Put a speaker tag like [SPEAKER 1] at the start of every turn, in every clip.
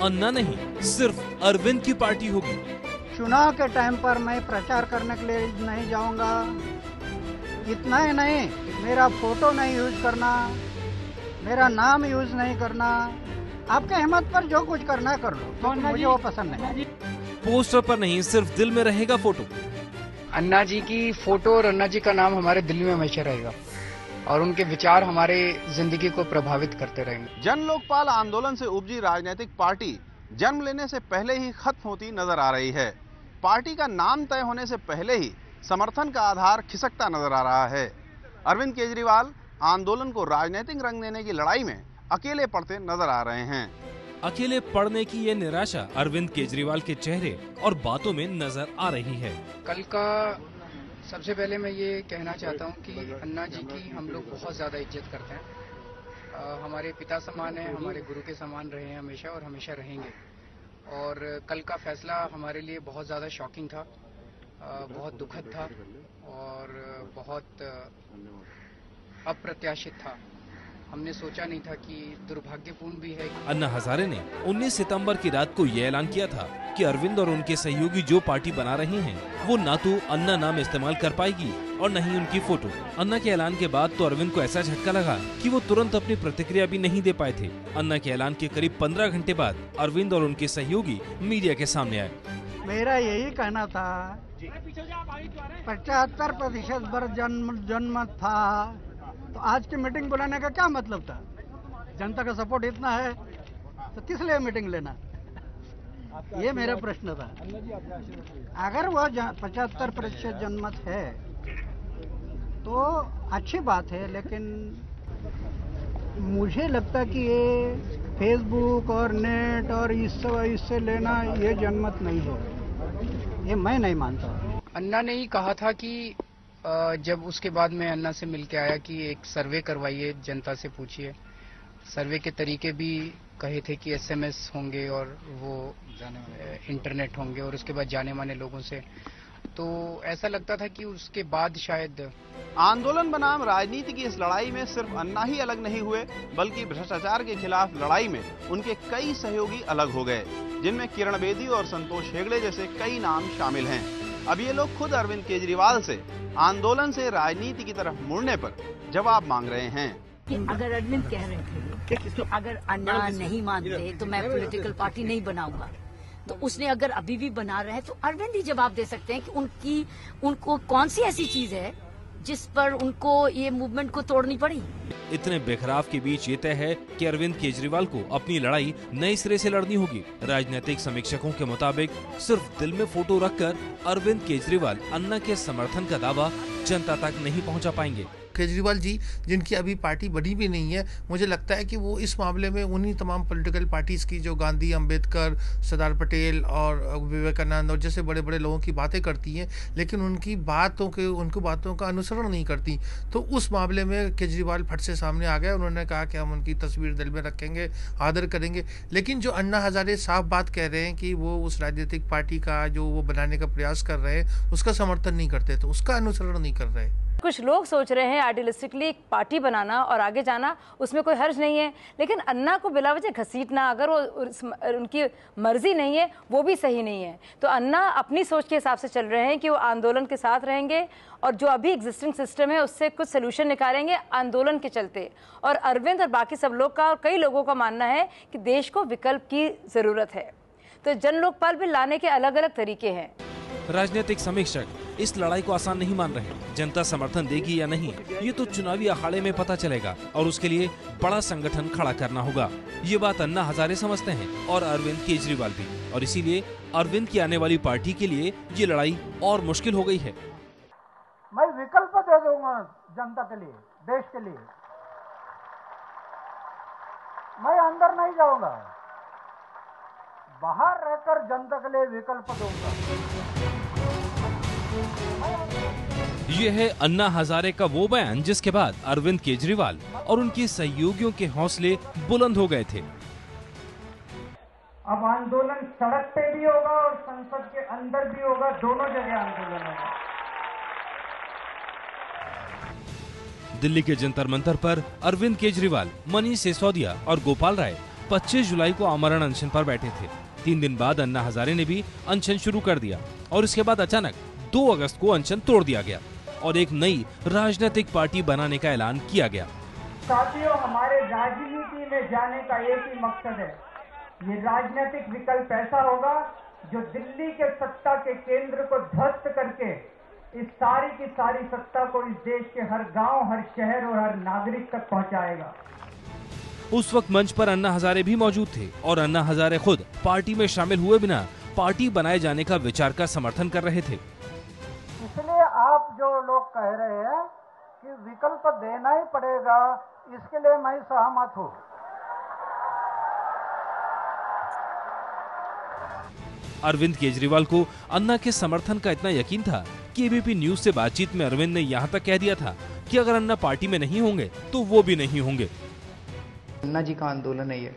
[SPEAKER 1] अन्ना नहीं, सिर्फ अरविंद की पार्टी होगी।
[SPEAKER 2] चुनाव के टाइम पर मैं प्रचार करने के लिए नहीं जाऊंगा। इतना ही नहीं, मेरा फोटो नहीं यूज करना, मेरा नाम यूज नहीं करना। आपके हिम्मत पर जो कुछ करना है कर लो, तो मुझे वो पसंद नहीं।
[SPEAKER 1] पोस्टर पर नहीं, सिर्फ दिल में रहेगा फोटो।
[SPEAKER 3] अन्ना जी की फोटो और अन्ना जी का नाम हमारे दिल में हमेशा रहेगा और उनके विचार हमारे जिंदगी को प्रभावित करते रहेंगे।
[SPEAKER 4] जन लोकपाल आंदोलन से उपजी राजनीतिक पार्टी जन्म लेने से पहले ही खत्म होती नजर आ रही है। पार्टी का नाम तय होने से पहले ही समर्थन का आधार खिसकता नजर आ रहा है। अरविंद केजरीवाल आंदोलन को राजनीतिक रंग देने की लड़ाई में अकेले पड़ते नजर आ रहे हैं।
[SPEAKER 1] अकेले पड़ने की ये निराशा अरविंद केजरीवाल के चेहरे और बातों में नजर आ रही है।
[SPEAKER 3] कल का सबसे पहले मैं ये कहना चाहता हूँ कि अन्ना जी की हम लोग बहुत ज्यादा इज्जत करते हैं। हमारे पिता समान है, हमारे गुरु के समान रहे हैं हमेशा और हमेशा रहेंगे। और कल का फैसला हमारे लिए बहुत ज्यादा शॉकिंग था, बहुत दुखद था और बहुत अप्रत्याशित था। हमने सोचा नहीं था कि दुर्भाग्यपूर्ण भी है।
[SPEAKER 1] अन्ना हजारे ने 19 सितंबर की रात को यह ऐलान किया था कि अरविंद और उनके सहयोगी जो पार्टी बना रहे हैं वो ना तो अन्ना नाम इस्तेमाल कर पाएगी और न ही उनकी फोटो। अन्ना के ऐलान के बाद तो अरविंद को ऐसा झटका लगा कि वो तुरंत अपनी प्रतिक्रिया भी नहीं दे पाए थे। अन्ना के ऐलान के करीब 15 घंटे बाद अरविंद और उनके सहयोगी मीडिया के सामने आए।
[SPEAKER 2] मेरा यही कहना था, 75% पर जनमत था, तो आज की मीटिंग बुलाने का क्या मतलब था? जनता का सपोर्ट इतना है तो किस लिए मीटिंग लेना? ये मेरा प्रश्न था। अगर वो 75% जनमत है तो अच्छी बात है, लेकिन मुझे लगता कि ये फेसबुक और नेट और इससे लेना ये जनमत नहीं है, ये मैं नहीं मानता।
[SPEAKER 3] अन्ना ने ही कहा था कि जब उसके बाद मैं अन्ना से मिलके आया कि एक सर्वे करवाइए, जनता से पूछिए। सर्वे के तरीके भी कहे थे कि एसएमएस होंगे और वो इंटरनेट होंगे और उसके बाद जाने माने लोगों से। तो ऐसा लगता था कि उसके बाद शायद
[SPEAKER 4] आंदोलन बनाम राजनीति की इस लड़ाई में सिर्फ अन्ना ही अलग नहीं हुए, बल्कि भ्रष्टाचार के खिलाफ लड़ाई में उनके कई सहयोगी अलग हो गए, जिनमें किरण बेदी और संतोष हेगड़े जैसे कई नाम शामिल हैं। अब ये लोग खुद अरविंद केजरीवाल से आंदोलन से राजनीति की तरफ मुड़ने पर जवाब मांग रहे हैं।
[SPEAKER 5] कि अगर अरविंद कह रहे थे कि अगर अन्ना नहीं मानते तो मैं पॉलिटिकल पार्टी नहीं बनाऊंगा, तो उसने अगर अभी भी बना रहे तो अरविंद ही जवाब दे सकते हैं कि उनको कौन सी ऐसी चीज है जिस पर उनको ये मूवमेंट को तोड़नी पड़ी।
[SPEAKER 1] इतने बेखराव के बीच ये तय है कि अरविंद केजरीवाल को अपनी लड़ाई नए सिरे से लड़नी होगी। राजनीतिक समीक्षकों के मुताबिक सिर्फ दिल में फोटो रखकर अरविंद केजरीवाल अन्ना के समर्थन का दावा जनता तक नहीं पहुंचा पाएंगे।
[SPEAKER 6] केजरीवाल जी, जिनकी अभी पार्टी बनी भी नहीं है, मुझे लगता है कि वो इस मामले में उन्हीं तमाम पॉलिटिकल पार्टीज की जो गांधी, अंबेडकर, सरदार पटेल और विवेकानंद और जैसे बड़े बड़े लोगों की बातें करती हैं, लेकिन उनकी बातों का अनुसरण नहीं करती। तो उस मामले में केजरीवाल फट से सामने आ गए। उन्होंने कहा कि हम उनकी तस्वीर दिल में रखेंगे, आदर करेंगे। लेकिन जो अन्ना हजारे साफ बात कह रहे हैं कि वो उस राजनीतिक पार्टी का जो वो बनाने का प्रयास कर रहे हैं उसका समर्थन नहीं करते, तो उसका अनुसरण नहीं कर रहे।
[SPEAKER 7] कुछ लोग सोच रहे हैं आइडियलिस्टिकली एक पार्टी बनाना और आगे जाना, उसमें कोई हर्ज नहीं है, लेकिन अन्ना को बिला वजह घसीटना, अगर वो उनकी मर्जी नहीं है, वो भी सही नहीं है। तो अन्ना अपनी सोच के हिसाब से चल रहे हैं कि वो आंदोलन के साथ रहेंगे और जो अभी एग्जिस्टिंग सिस्टम है उससे कुछ सोल्यूशन निकालेंगे आंदोलन के चलते। और अरविंद और बाकी सब लोग का और कई लोगों का मानना है कि देश को विकल्प की जरूरत है। तो जन लोकपाल भी लाने के अलग अलग तरीके हैं।
[SPEAKER 1] राजनीतिक समीक्षक इस लड़ाई को आसान नहीं मान रहे। जनता समर्थन देगी या नहीं, ये तो चुनावी अखाड़े में पता चलेगा और उसके लिए बड़ा संगठन खड़ा करना होगा। ये बात अन्ना हजारे समझते हैं और अरविंद केजरीवाल भी, और इसीलिए अरविंद की आने वाली पार्टी के लिए ये लड़ाई और मुश्किल हो गई है।
[SPEAKER 2] मैं विकल्प दे दूंगा जनता के लिए, देश के लिए। मैं अंदर नहीं जाऊंगा, बाहर रहकर जनता के लिए विकल्प दूंगा।
[SPEAKER 1] ये है अन्ना हजारे का वो बयान जिसके बाद अरविंद केजरीवाल और उनके सहयोगियों के हौसले बुलंद हो गए थे।
[SPEAKER 2] अब आंदोलन सड़क पे भी होगा और संसद के अंदर भी होगा, दोनों जगह आंदोलन होगा।
[SPEAKER 1] दिल्ली के जंतर मंतर पर अरविंद केजरीवाल, मनीष सिसोदिया और गोपाल राय 25 जुलाई को आमरण अनशन पर बैठे थे। 3 दिन बाद अन्ना हजारे ने भी अनशन शुरू कर दिया और इसके बाद अचानक 2 अगस्त को अनशन तोड़ दिया गया और एक नई राजनीतिक पार्टी बनाने का ऐलान किया गया।
[SPEAKER 8] साथियों, हमारे राजनीति में जाने का एक ही मकसद है। ये राजनीतिक विकल्प ऐसा होगा जो दिल्ली के सत्ता के केंद्र को ध्वस्त करके इस सारी की सारी सत्ता को इस देश के हर गांव, हर शहर और हर नागरिक तक पहुंचाएगा।
[SPEAKER 1] उस वक्त मंच पर अन्ना हजारे भी मौजूद थे और अन्ना हजारे खुद पार्टी में शामिल हुए बिना पार्टी बनाए जाने का विचार का समर्थन कर रहे थे।
[SPEAKER 2] इसलिए आप जो लोग कह रहे हैं कि विकल्प देना ही पड़ेगा, इसके लिए मैं सहमत हूँ।
[SPEAKER 1] अरविंद केजरीवाल को अन्ना के समर्थन का इतना यकीन था कि एबीपी न्यूज से बातचीत में अरविंद ने यहाँ तक कह दिया था कि अगर अन्ना पार्टी में नहीं होंगे तो वो भी नहीं होंगे।
[SPEAKER 3] अन्ना जी का आंदोलन है ये।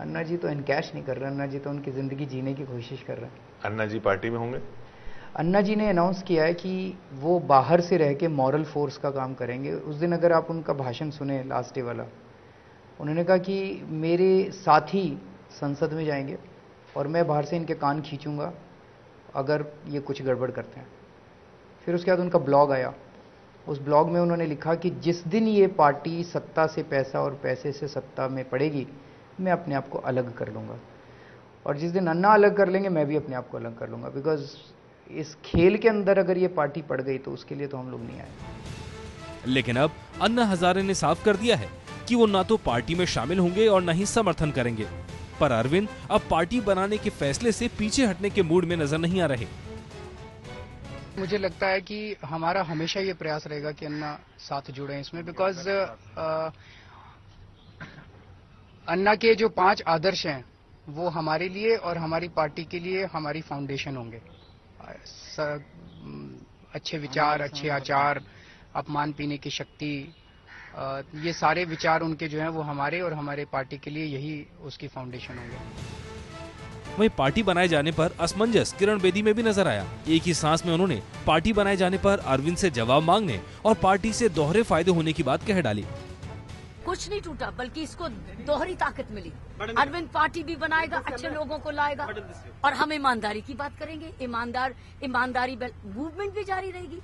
[SPEAKER 3] अन्ना जी तो इनकैश नहीं कर रहे, अन्ना जी तो उनकी जिंदगी जीने की कोशिश कर रहे हैं।
[SPEAKER 9] अन्ना जी पार्टी में होंगे?
[SPEAKER 3] अन्ना जी ने अनाउंस किया है कि वो बाहर से रह के मॉरल फोर्स का काम करेंगे। उस दिन अगर आप उनका भाषण सुने, लास्ट डे वाला, उन्होंने कहा कि मेरे साथी संसद में जाएंगे और मैं बाहर से इनके कान खींचूंगा अगर ये कुछ गड़बड़ करते हैं। फिर उसके बाद उनका ब्लॉग आया। उस ब्लॉग में उन्होंने लिखा कि जिस दिन ये पार्टी सत्ता से पैसा और पैसे से सत्ता में पड़ेगी, मैं अपने आप को अलग कर लूँगा, और जिस दिन अन्ना अलग कर लेंगे मैं भी अपने आप को अलग कर लूँगा। बिकॉज इस खेल के अंदर अगर ये पार्टी पड़ गई तो उसके लिए तो हम लोग नहीं आए।
[SPEAKER 1] लेकिन अब अन्ना हजारे ने साफ कर दिया है कि वो ना तो पार्टी में शामिल होंगे और न ही समर्थन करेंगे। पर अरविंद अब पार्टी बनाने के फैसले से पीछे हटने के मूड में नजर नहीं आ रहे।
[SPEAKER 3] मुझे लगता है कि हमारा हमेशा ये प्रयास रहेगा कि अन्ना साथ जुड़े इसमें। बिकॉज अन्ना के जो 5 आदर्श हैं वो हमारे लिए और हमारी पार्टी के लिए हमारी फाउंडेशन होंगे। अच्छे विचार, अच्छे आचार, अपमान पीने की शक्ति, ये सारे विचार उनके जो हैं वो हमारे और हमारे पार्टी के लिए यही उसकी फाउंडेशन होंगे।
[SPEAKER 1] वहीं पार्टी बनाए जाने पर असमंजस किरण बेदी में भी नजर आया। एक ही सांस में उन्होंने पार्टी बनाए जाने पर अरविंद से जवाब मांगने और पार्टी से दोहरे फायदे होने की बात कह डाली।
[SPEAKER 5] कुछ नहीं टूटा, बल्कि इसको दोहरी ताकत मिली। अरविंद पार्टी भी बनाएगा, अच्छे लोगों को लाएगा और हम ईमानदारी की बात करेंगे। ईमानदारी मूवमेंट भी जारी रहेगी।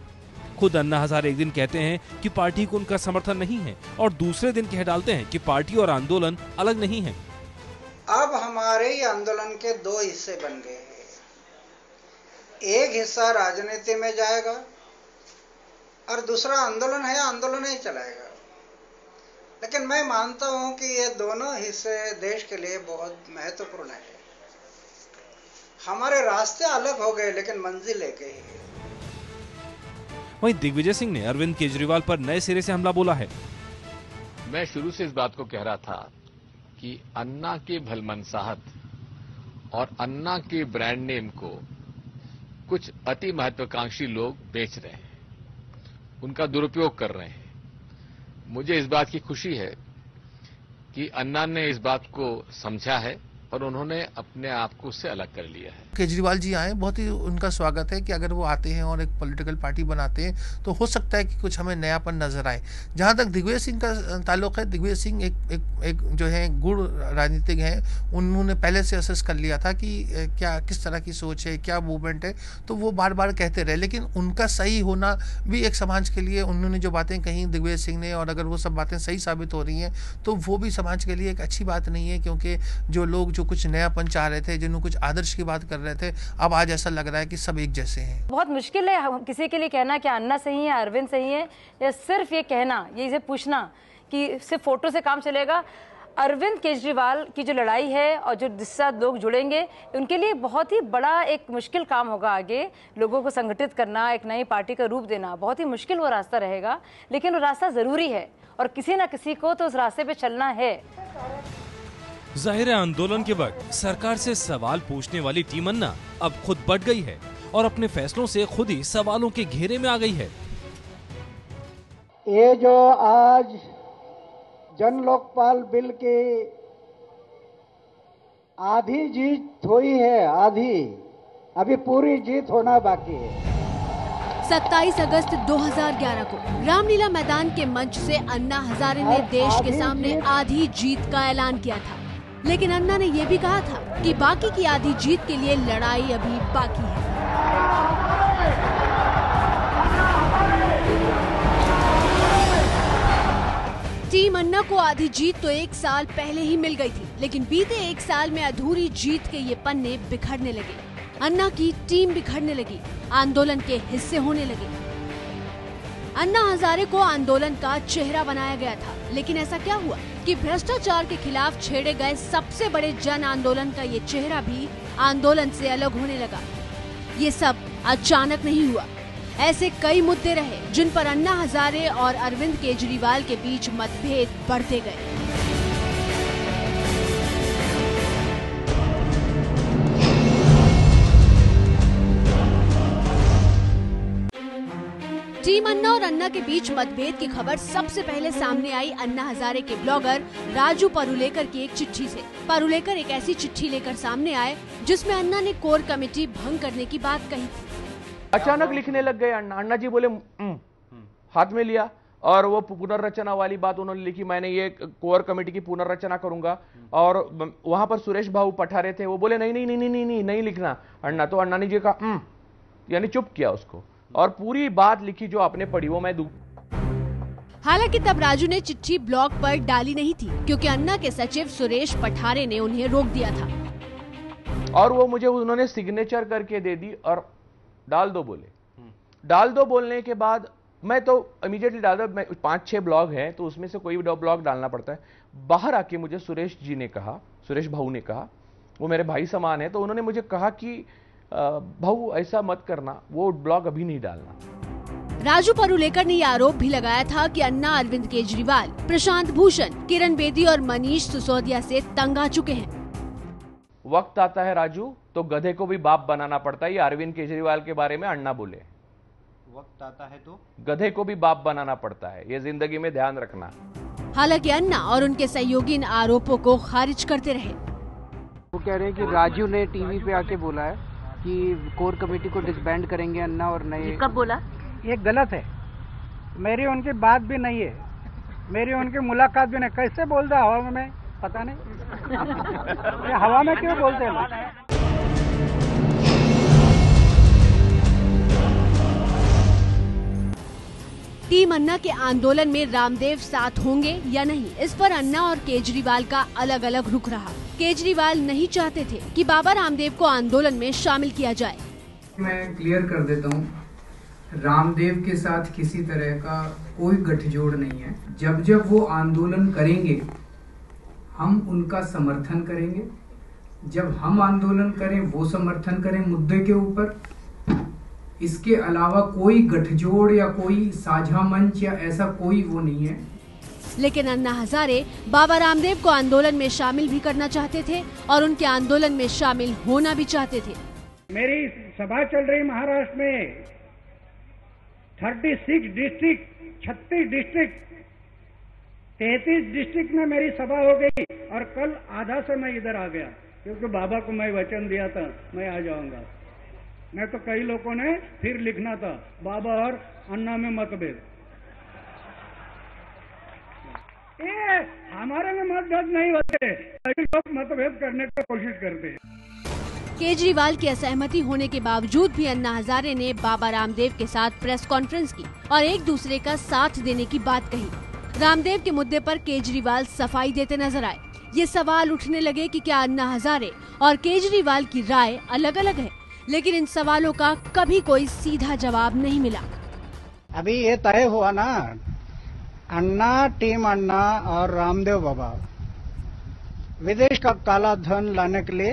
[SPEAKER 1] खुद अन्ना हजारे एक दिन कहते हैं कि पार्टी को उनका समर्थन नहीं है और दूसरे दिन कह डालते हैं कि पार्टी और आंदोलन अलग नहीं है।
[SPEAKER 2] अब हमारे ही आंदोलन के 2 हिस्से बन गए हैं। एक हिस्सा राजनीति में जाएगा और दूसरा आंदोलन है, आंदोलन ही चलाएगा। लेकिन मैं मानता हूं कि ये दोनों हिस्से देश के लिए बहुत महत्वपूर्ण है। हमारे रास्ते अलग हो गए लेकिन मंजिल एक ही है।
[SPEAKER 1] वहीं दिग्विजय सिंह ने अरविंद केजरीवाल पर नए सिरे से हमला बोला है।
[SPEAKER 10] मैं शुरू से इस बात को कह रहा था कि अन्ना के भलमनसाहत और अन्ना के ब्रांड नेम को कुछ अति महत्वाकांक्षी लोग बेच रहे हैं, उनका दुरुपयोग कर रहे हैं। मुझे इस बात की खुशी है कि अन्ना ने इस बात को समझा है और उन्होंने अपने आप को उससे अलग कर लिया है।
[SPEAKER 6] केजरीवाल जी आए, बहुत ही उनका स्वागत है कि अगर वो आते हैं और एक पॉलिटिकल पार्टी बनाते हैं तो हो सकता है कि कुछ हमें नयापन नजर आए। जहां तक दिग्विजय सिंह का ताल्लुक है, दिग्विजय सिंह एक जो है गुड़ राजनीतिक हैं। उन्होंने पहले से असेस कर लिया था कि क्या किस तरह की सोच है, क्या मूवमेंट है, तो वो बार बार कहते रहे। लेकिन उनका सही होना भी एक समाज के लिए, उन्होंने जो बातें कही दिग्विजय सिंह ने, और अगर वो सब बातें सही साबित हो रही हैं तो वो भी समाज के लिए एक अच्छी बात नहीं है। क्योंकि जो लोग जो कुछ नयापन चाह रहे थे, जिन्होंने कुछ आदर्श की बात कर रहे थे, अब आज ऐसा लग रहा है कि सब एक जैसे हैं।
[SPEAKER 7] बहुत मुश्किल है किसी के लिए कहना कि अन्ना सही है, अरविंद सही है, या सिर्फ ये कहना, ये इसे पूछना कि सिर्फ फोटो से काम चलेगा। अरविंद केजरीवाल की जो लड़ाई है और जो जिससे साथ लोग जुड़ेंगे, उनके लिए बहुत ही बड़ा एक मुश्किल काम होगा आगे। लोगों को संगठित करना, एक नई पार्टी का रूप देना, बहुत ही मुश्किल वो रास्ता रहेगा, लेकिन वो रास्ता जरूरी है और किसी ना किसी को तो उस रास्ते पे चलना है।
[SPEAKER 1] जाहिर है आंदोलन के वक्त सरकार से सवाल पूछने वाली टीम अन्ना अब खुद बढ़ गई है और अपने फैसलों से खुद ही सवालों के घेरे में आ गई है।
[SPEAKER 2] ये जो आज जन लोकपाल बिल की आधी जीत हुई है, आधी, अभी पूरी जीत होना बाकी है।
[SPEAKER 11] 27 अगस्त 2011 को रामलीला मैदान के मंच से अन्ना हजारे ने देश के सामने आधी जीत का ऐलान किया था। लेकिन अन्ना ने ये भी कहा था कि बाकी की आधी जीत के लिए लड़ाई अभी बाकी है। टीम अन्ना को आधी जीत तो 1 साल पहले ही मिल गई थी, लेकिन बीते 1 साल में अधूरी जीत के ये पन्ने बिखरने लगे। अन्ना की टीम बिखरने लगी, आंदोलन के हिस्से होने लगे। अन्ना हजारे को आंदोलन का चेहरा बनाया गया था, लेकिन ऐसा क्या हुआ कि भ्रष्टाचार के खिलाफ छेड़े गए सबसे बड़े जन आंदोलन का ये चेहरा भी आंदोलन से अलग होने लगा। ये सब अचानक नहीं हुआ। ऐसे कई मुद्दे रहे जिन पर अन्ना हजारे और अरविंद केजरीवाल के बीच मतभेद बढ़ते गए। टीम अन्ना और अन्ना के बीच मतभेद की खबर सबसे पहले सामने आई अन्ना हजारे के ब्लॉगर राजू परुलेकर की एक चिट्ठी से। परुलेकर एक ऐसी चिट्ठी लेकर सामने आए जिसमें अन्ना ने कोर कमेटी भंग करने की बात कही।
[SPEAKER 9] अचानक लिखने लग गए अन्ना जी बोले हाथ में लिया और वो पुनर्रचना वाली बात उन्होंने लिखी, मैंने ये कोर कमेटी की पुनर्रचना करूंगा। और वहां पर सुरेश भाऊ पठारे थे, वो बोले नहीं नहीं नहीं नहीं नहीं नहीं लिखना अन्ना। तो अन्ना ने जी कहा यानी चुप किया उसको और पूरी बात लिखी जो आपने पढ़ी वो मैं दूं।
[SPEAKER 11] हालांकि तब राजू ने चिट्ठी ब्लॉग पर डाली नहीं थी क्योंकि अन्ना के सचिव सुरेश पठारे ने उन्हें रोक दिया था
[SPEAKER 9] और वो मुझे उन्होंने सिग्नेचर करके दे दी और डाल दो बोले। डाल दो बोलने के बाद मैं तो इमीडिएटली डाल दो। 5-6 ब्लॉग हैं तो उसमें से कोई भी ब्लॉग डालना पड़ता है। बाहर आके मुझे सुरेश जी ने कहा, सुरेश भाऊ ने कहा, वो मेरे भाई समान है, तो उन्होंने मुझे कहा कि भाऊ ऐसा मत करना, वो ब्लॉग अभी नहीं डालना।
[SPEAKER 11] राजू परुलेकर ने आरोप भी लगाया था कि अन्ना अरविंद केजरीवाल, प्रशांत भूषण, किरण बेदी और मनीष सिसोदिया से तंग आ चुके हैं।
[SPEAKER 9] वक्त आता है राजू तो गधे को भी बाप बनाना पड़ता है, ये अरविंद केजरीवाल के बारे में अन्ना बोले।
[SPEAKER 4] वक्त आता है तो
[SPEAKER 9] गधे को भी बाप बनाना पड़ता है, ये जिंदगी में ध्यान रखना।
[SPEAKER 11] हालांकि अन्ना और उनके सहयोगी इन आरोपों को खारिज करते रहे।
[SPEAKER 3] वो कह रहे हैं कि राजू ने टीवी पे आके बोला है कि कोर कमेटी को डिसबैंड करेंगे अन्ना और नए।
[SPEAKER 5] कब बोला?
[SPEAKER 2] ये गलत है, मेरी उनकी बात भी नहीं है, मेरी उनकी मुलाकात भी नहीं। कैसे बोल रहा हवा में, पता नहीं ये हवा में क्यों बोलते हैं।
[SPEAKER 11] टीम अन्ना के आंदोलन में रामदेव साथ होंगे या नहीं, इस पर अन्ना और केजरीवाल का अलग अलग रुख रहा। केजरीवाल नहीं चाहते थे कि बाबा रामदेव को आंदोलन में शामिल किया जाए।
[SPEAKER 3] मैं क्लियर कर देता हूँ, रामदेव के साथ किसी तरह का कोई गठजोड़ नहीं है। जब जब वो आंदोलन करेंगे हम उनका समर्थन करेंगे। जब हम आंदोलन करें वो समर्थन करें मुद्दे के ऊपर। इसके अलावा कोई गठजोड़ या कोई साझा मंच या ऐसा कोई वो नहीं है।
[SPEAKER 11] लेकिन अन्ना हजारे बाबा रामदेव को आंदोलन में शामिल भी करना चाहते थे और उनके आंदोलन में शामिल होना भी चाहते थे।
[SPEAKER 8] मेरी सभा चल रही महाराष्ट्र में, 36 डिस्ट्रिक्ट, 36 डिस्ट्रिक्ट, 33 डिस्ट्रिक्ट में मेरी सभा हो गई और कल आधा से मैं इधर आ गया क्योंकि बाबा को मैं वचन दिया था मैं आ जाऊंगा। मैं तो कई लोगों ने फिर लिखना था बाबा और अन्ना में मतभेद। ये हमारे में मतभेद नहीं होते, कई लोग मतभेद करने की कोशिश करते हैं।
[SPEAKER 11] केजरीवाल की असहमति होने के बावजूद भी अन्ना हजारे ने बाबा रामदेव के साथ प्रेस कॉन्फ्रेंस की और एक दूसरे का साथ देने की बात कही। रामदेव के मुद्दे पर केजरीवाल सफाई देते नजर आए। ये सवाल उठने लगे कि क्या अन्ना हजारे और केजरीवाल की राय अलग अलग है, लेकिन इन सवालों का कभी कोई सीधा जवाब नहीं मिला।
[SPEAKER 2] अभी ये तय हुआ ना, अन्ना, टीम अन्ना और रामदेव बाबा विदेश का काला धन लाने के लिए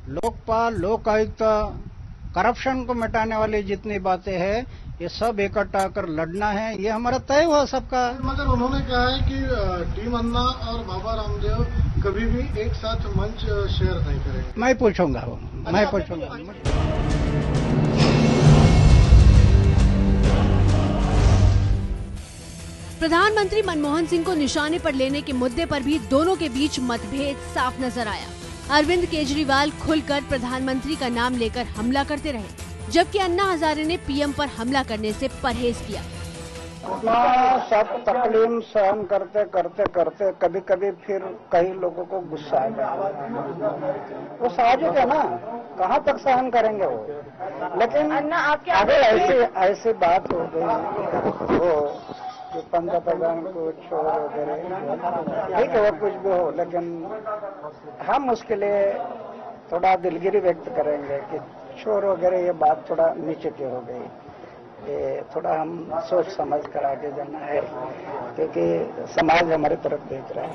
[SPEAKER 2] लोकपाल, लोकायुक्त, करप्शन को मिटाने वाली जितनी बातें हैं ये सब इकट्ठा कर लड़ना है, ये हमारा तय हुआ सबका।
[SPEAKER 12] मगर उन्होंने कहा है कि टीम अन्ना और बाबा रामदेव कभी भी एक साथ मंच शेयर नहीं करेंगे।
[SPEAKER 2] मैं पूछूंगा वो, मैं पूछूंगा।
[SPEAKER 11] प्रधानमंत्री मनमोहन सिंह को निशाने पर लेने के मुद्दे पर भी दोनों के बीच मतभेद साफ नजर आया। अरविंद केजरीवाल खुलकर प्रधानमंत्री का नाम लेकर हमला करते रहे, जबकि अन्ना हजारे ने पीएम पर हमला करने से परहेज किया।
[SPEAKER 2] इतना सब तकलीफ सहन करते करते करते कभी कभी फिर कई लोगों को गुस्सा आ जाता है। वो साजिश है ना, कहाँ तक सहन करेंगे वो। लेकिन अगर ऐसी बात हो गई वो जो पंतप्रधान को छोड़ वगैरह, ठीक है वो कुछ भी हो, लेकिन हम उसके लिए थोड़ा दिलगिरी व्यक्त करेंगे कि शोर वगैरह ये बात थोड़ा नीचे की हो गई। ये थोड़ा हम सोच समझ कर आगे जाना है, क्योंकि समाज हमारी तरफ देख रहा है।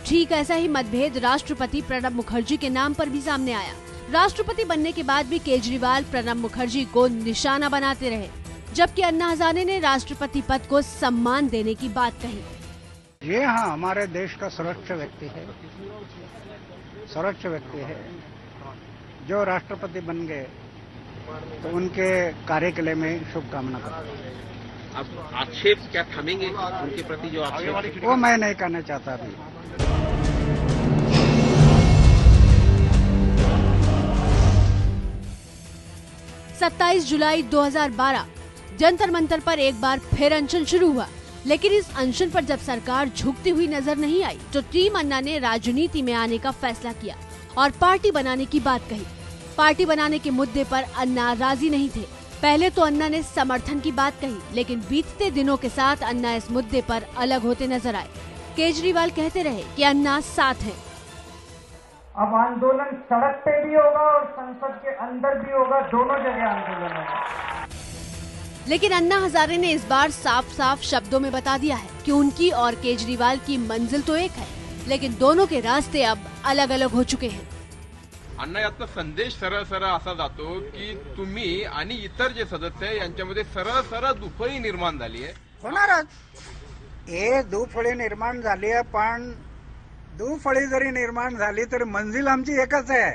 [SPEAKER 11] ठीक ऐसा ही मतभेद राष्ट्रपति प्रणब मुखर्जी के नाम पर भी सामने आया। राष्ट्रपति बनने के बाद भी केजरीवाल प्रणब मुखर्जी को निशाना बनाते रहे, जबकि अन्ना हजारे ने राष्ट्रपति पद को सम्मान देने की बात कही।
[SPEAKER 2] ये हाँ हमारे देश का सर्वोच्च व्यक्ति है, सर्वोच्च व्यक्ति है। जो राष्ट्रपति बन गए तो उनके कार्य के लिए मैं शुभकामना करता हूँ।
[SPEAKER 13] अब आक्षेप क्या थमेंगे उनके प्रति जो आक्षेप,
[SPEAKER 2] वो मैं नहीं करना चाहता अभी।
[SPEAKER 11] 27 जुलाई 2012 जंतर मंतर पर एक बार फिर अनशन शुरू हुआ, लेकिन इस अनशन पर जब सरकार झुकती हुई नजर नहीं आई तो टीम अन्ना ने राजनीति में आने का फैसला किया और पार्टी बनाने की बात कही। पार्टी बनाने के मुद्दे पर अन्ना राजी नहीं थे। पहले तो अन्ना ने समर्थन की बात कही, लेकिन बीतते दिनों के साथ अन्ना इस मुद्दे पर अलग होते नजर आए। केजरीवाल कहते रहे कि अन्ना साथ हैं।
[SPEAKER 8] अब आंदोलन सड़क पे भी होगा और संसद के अंदर भी होगा, दोनों जगह आंदोलन होगा।
[SPEAKER 11] लेकिन अन्ना हजारे ने इस बार साफ साफ शब्दों में बता दिया है कि उनकी और केजरीवाल की मंजिल तो एक है, लेकिन दोनों के रास्ते अब अलग अलग हो चुके हैं।
[SPEAKER 14] अण्णा याचा संदेश सरळ सरळ असा जातो की तुम्ही आणि इतर जे सदस्य आहे यांच्यामध्ये सरळ सरळ दुफळी निर्माण झाली आहे।
[SPEAKER 2] होणारच, हे दुफळी निर्माण झाली आहे, पण दुफळी जरी निर्माण झाली तरी मंजिल आमची एकच आहे।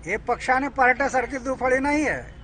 [SPEAKER 2] हे पक्षाने पार्ट्यासारखी दुफळी नाही आहे।